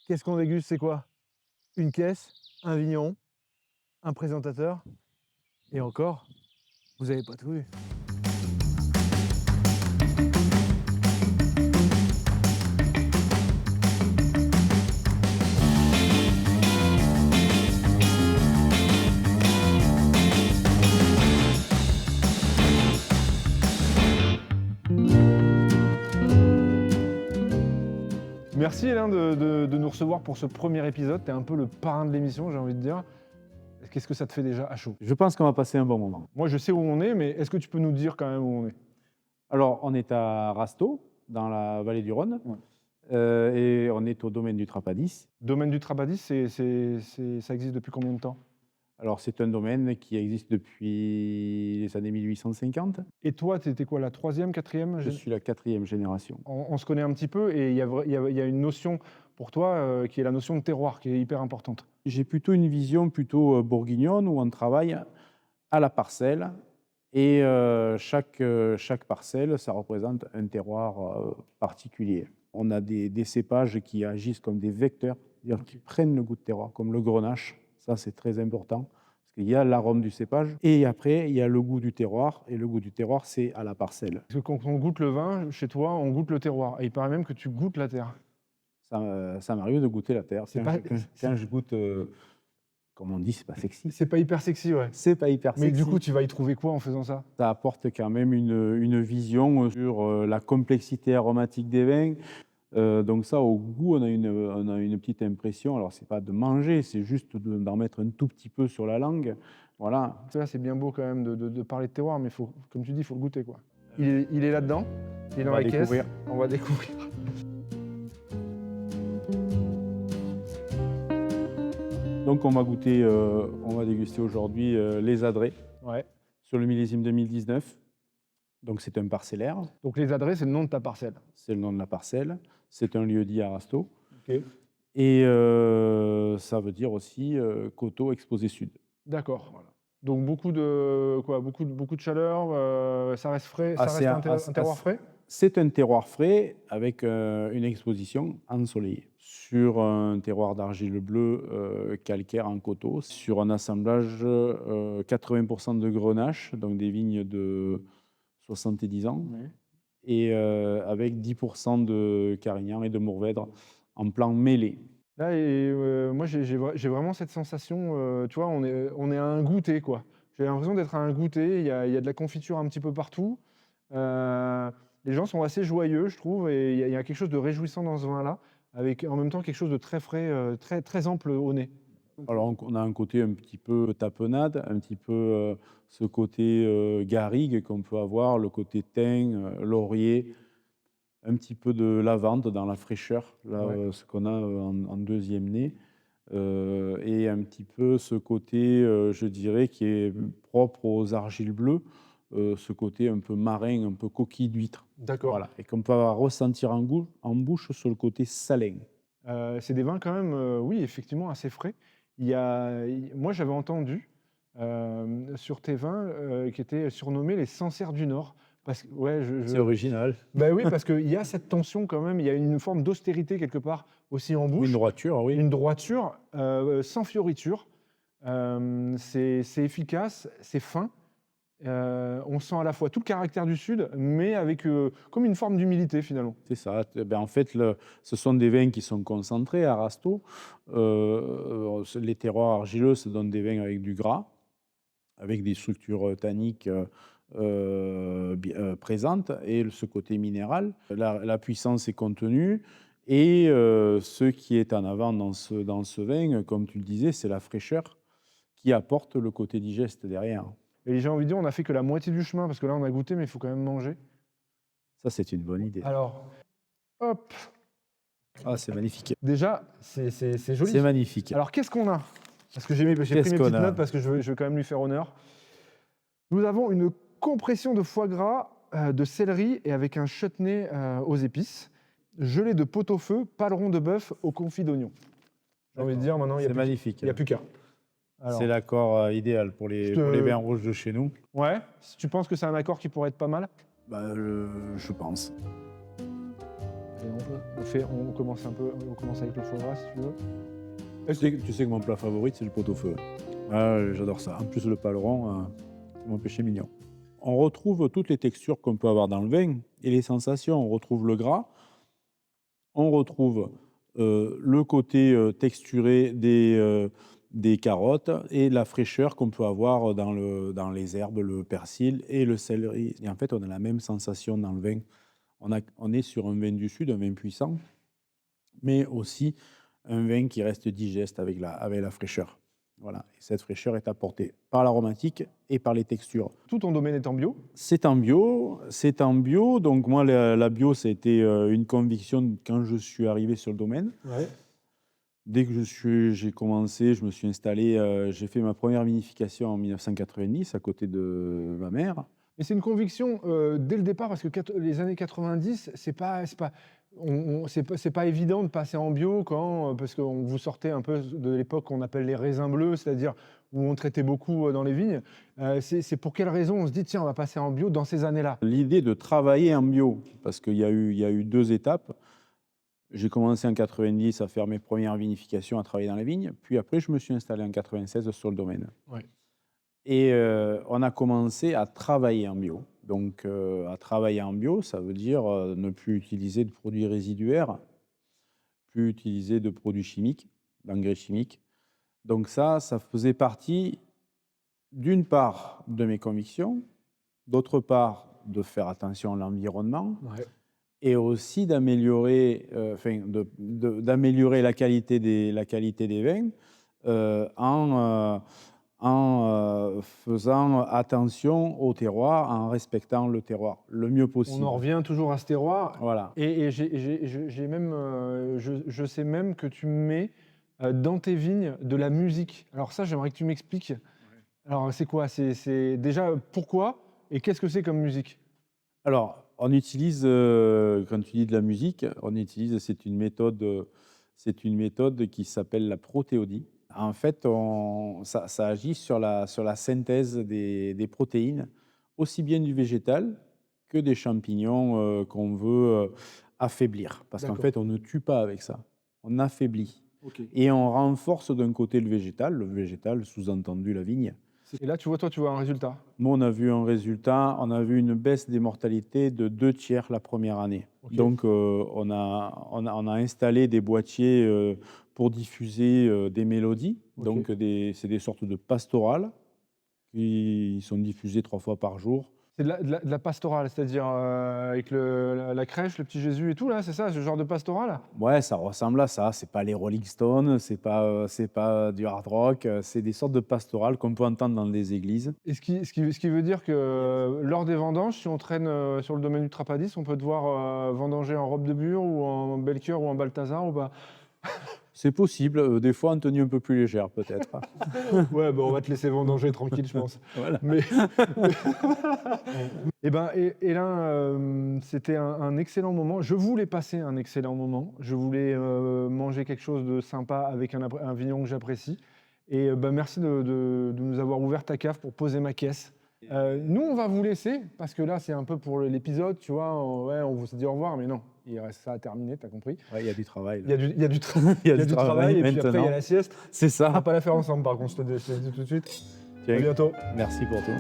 Qu'est-ce qu'on déguste, c'est quoi? Une caisse, un vigneron, un présentateur et encore, vous avez pas tout vu. Merci Hélène de nous recevoir pour ce premier épisode. Tu es un peu le parrain de l'émission, j'ai envie de dire. Qu'est-ce que ça te fait déjà à chaud? Je pense qu'on va passer un bon moment. Moi, je sais où on est, mais est-ce que tu peux nous dire quand même où on est? Alors, on est à Rasteau, dans la vallée du Rhône, Ouais. et on est au domaine du Trapadis. Domaine du Trabadis, ça existe depuis combien de temps? Alors, c'est un domaine qui existe depuis les années 1850. Et toi, tu étais quoi, la troisième, quatrième? Je suis la 4e génération. On se connaît un petit peu et il y a une notion pour toi qui est la notion de terroir, qui est hyper importante. J'ai plutôt une vision plutôt bourguignonne, où on travaille à la parcelle, et chaque parcelle, ça représente un terroir particulier. On a des cépages qui agissent comme des vecteurs, c'est-à-dire qui prennent le goût de terroir, comme le grenache. Ça, c'est très important, parce qu'il y a l'arôme du cépage, et après, il y a le goût du terroir, et le goût du terroir, c'est à la parcelle. Parce que quand on goûte le vin, chez toi, on goûte le terroir. Et il paraît même que tu goûtes la terre. Ça m'arrive de goûter la terre. C'est pas, Quand je goûte, comme on dit, c'est pas sexy. c'est pas hyper sexy, ouais. C'est pas hyper Mais sexy. du coup, tu vas y trouver quoi en faisant ça? Ça apporte quand même une vision sur la complexité aromatique des vins. Donc ça, au goût, on a une petite impression. Alors, c'est pas de manger, c'est juste d'en mettre un tout petit peu sur la langue. Voilà. Ça, c'est bien beau quand même de parler de terroir, mais faut, comme tu dis, il faut le goûter, quoi. Il est là-dedans, il est dans On va la caisse. découvrir. On va découvrir. Donc, on va déguster aujourd'hui les adrets Ouais. sur le millésime 2019. Donc, c'est un parcellaire. Donc les adresses, c'est le nom de ta parcelle. C'est le nom de la parcelle. C'est un lieu-dit à Rasteau. Ok. Et ça veut dire aussi coteau exposé sud. D'accord. Voilà. Donc beaucoup de chaleur, ça reste frais, ça Assez- reste un terroir assez- frais. C'est un terroir frais avec une exposition ensoleillée sur un terroir d'argile bleue calcaire en coteau, sur un assemblage 80% de grenache, donc des vignes de 70 ans, Ouais. et avec 10% de carignan et de mourvèdre en plan mêlé. Là, moi, j'ai vraiment cette sensation, tu vois, on est à un goûter, quoi. J'ai l'impression d'être à un goûter, il y a de la confiture un petit peu partout. Les gens sont assez joyeux, je trouve, et il y a quelque chose de réjouissant dans ce vin-là, avec en même temps quelque chose de très frais, très, très ample au nez. Alors, on a un côté un petit peu tapenade, un petit peu ce côté garrigue qu'on peut avoir, le côté thym, laurier, un petit peu de lavande dans la fraîcheur, là, Ouais. ce qu'on a en deuxième nez, et un petit peu ce côté, je dirais, qui est propre aux argiles bleues, ce côté un peu marin, un peu coquille d'huître. D'accord. Voilà, et qu'on peut ressentir en bouche sur le côté salin. C'est des vins quand même, oui, effectivement, assez frais. Moi, j'avais entendu sur tes vins qui étaient surnommés les Sancerres du Nord. Parce que, ouais, C'est original. bah oui, parce qu'il y a cette tension quand même, il y a une forme d'austérité quelque part aussi en Une bouche, droiture, oui. une droiture sans fioriture. C'est efficace, c'est fin. On sent à la fois tout le caractère du Sud, mais avec comme une forme d'humilité finalement. C'est ça. Ben, en fait, ce sont des vins qui sont concentrés à Rasteau. Les terroirs argileux, ça donne des vins avec du gras, avec des structures tanniques présentes, et ce côté minéral. La puissance est contenue. Et ce qui est en avant dans ce vin, comme tu le disais, c'est la fraîcheur qui apporte le côté digeste derrière. Et j'ai envie de dire, on a fait que la moitié du chemin, parce que là on a goûté, mais il faut quand même manger. Ça, c'est une bonne idée. Alors, hop, Ah, c'est magnifique. déjà, c'est joli. C'est magnifique. Alors, qu'est-ce qu'on a? Parce que j'ai pris mes Qu'est-ce qu'on petites a? notes, parce que je veux quand même lui faire honneur. Nous avons une compression de foie gras, de céleri et avec un chutney aux épices. Gelée de pot-au-feu, paleron de bœuf au confit d'oignon. J'ai envie de dire, maintenant, il C'est magnifique. n'y a plus qu'à. Alors, C'est l'accord idéal pour les vins rouges de chez nous. ouais, si tu penses que c'est un accord qui pourrait être pas mal? Bah, je pense. On commence avec le foie gras, si tu veux. Tu sais que mon plat favori, c'est le pot-au-feu. Ah, j'adore ça. En plus, le paleron, c'est mon péché mignon. On retrouve toutes les textures qu'on peut avoir dans le vin et les sensations. On retrouve le gras, on retrouve le côté texturé des carottes et la fraîcheur qu'on peut avoir dans les herbes, le persil et le céleri. Et en fait, on a la même sensation dans le vin. On est sur un vin du Sud, un vin puissant, mais aussi un vin qui reste digeste avec la fraîcheur. Voilà. Et cette fraîcheur est apportée par l'aromatique et par les textures. Tout ton domaine est en bio? C'est en bio. Donc moi, la bio, c'était une conviction quand je suis arrivé sur le domaine. Ouais. Dès que j'ai commencé, je me suis installé, j'ai fait ma première vinification en 1990 à côté de ma mère. Mais c'est une conviction dès le départ, parce que les années 90, c'est pas évident de passer en bio parce que vous sortez un peu de l'époque qu'on appelle les raisins bleus, c'est-à-dire où on traitait beaucoup dans les vignes. C'est pour quelle raison on se dit, tiens, on va passer en bio dans ces années-là? L'idée de travailler en bio, parce qu'il y a eu 2 étapes. J'ai commencé en 90 à faire mes premières vinifications, à travailler dans les vignes. Puis après, je me suis installé en 96 sur le domaine. Ouais. Et on a commencé à travailler en bio. Donc, à travailler en bio, ça veut dire ne plus utiliser de produits résiduaires, plus utiliser de produits chimiques, d'engrais chimiques. Donc ça faisait partie, d'une part, de mes convictions, d'autre part, de faire attention à l'environnement, Ouais. et aussi d'améliorer d'améliorer la qualité des vins en faisant attention au terroir, en respectant le terroir le mieux On possible. en revient toujours à ce terroir. Voilà. Et j'ai même, je sais même que tu mets dans tes vignes de la musique. Alors ça, j'aimerais que tu m'expliques. Alors c'est quoi? C'est déjà pourquoi et qu'est-ce que c'est comme musique? Alors, on utilise, quand tu dis de la musique, c'est une méthode qui s'appelle la protéodie. En fait, ça agit sur la synthèse des protéines, aussi bien du végétal que des champignons qu'on veut affaiblir. Parce qu'en D'accord. fait, on ne tue pas avec ça, on affaiblit. Ok. Et on renforce d'un côté le végétal, sous-entendu la vigne. Et là, tu vois un résultat. Nous, on a vu un résultat, on a vu une baisse des mortalités de 2/3 la première année. Ok. Donc, on a installé des boîtiers pour diffuser des mélodies. Ok. Donc, c'est des sortes de pastorales qui sont diffusées 3 fois par jour. C'est de la pastorale, c'est-à-dire avec la crèche, le petit Jésus et tout, là, c'est ça, ce genre de pastorale? Ouais, ça ressemble à ça. C'est pas les Rolling Stones, c'est pas du hard rock. C'est des sortes de pastorales qu'on peut entendre dans des églises. Et ce qui veut dire que lors des vendanges, si on traîne sur le domaine du Trapadis, on peut te voir vendanger en robe de bure ou en Belchior ou en Balthazar ou pas? C'est possible, des fois en tenue un peu plus légère peut-être. Ouais, bah, on va te laisser vendanger tranquille, je pense. Voilà. Mais eh ben, Hélène, c'était un excellent moment. Je voulais passer un excellent moment. Je voulais manger quelque chose de sympa avec un vigneron que j'apprécie. Et bah, merci de nous avoir ouvert ta cave pour poser ma caisse. Nous, on va vous laisser, parce que là, c'est un peu pour l'épisode, tu vois. On vous dit au revoir, mais non, il reste ça à terminer, t'as compris. Ouais, il y a du travail. Il y a du travail, Il y a du travail, et puis après, il y a maintenant. la sieste. C'est On va ça. pas la faire ensemble, par contre, je te le dis tout de suite. Tiens, À bientôt. merci pour tout.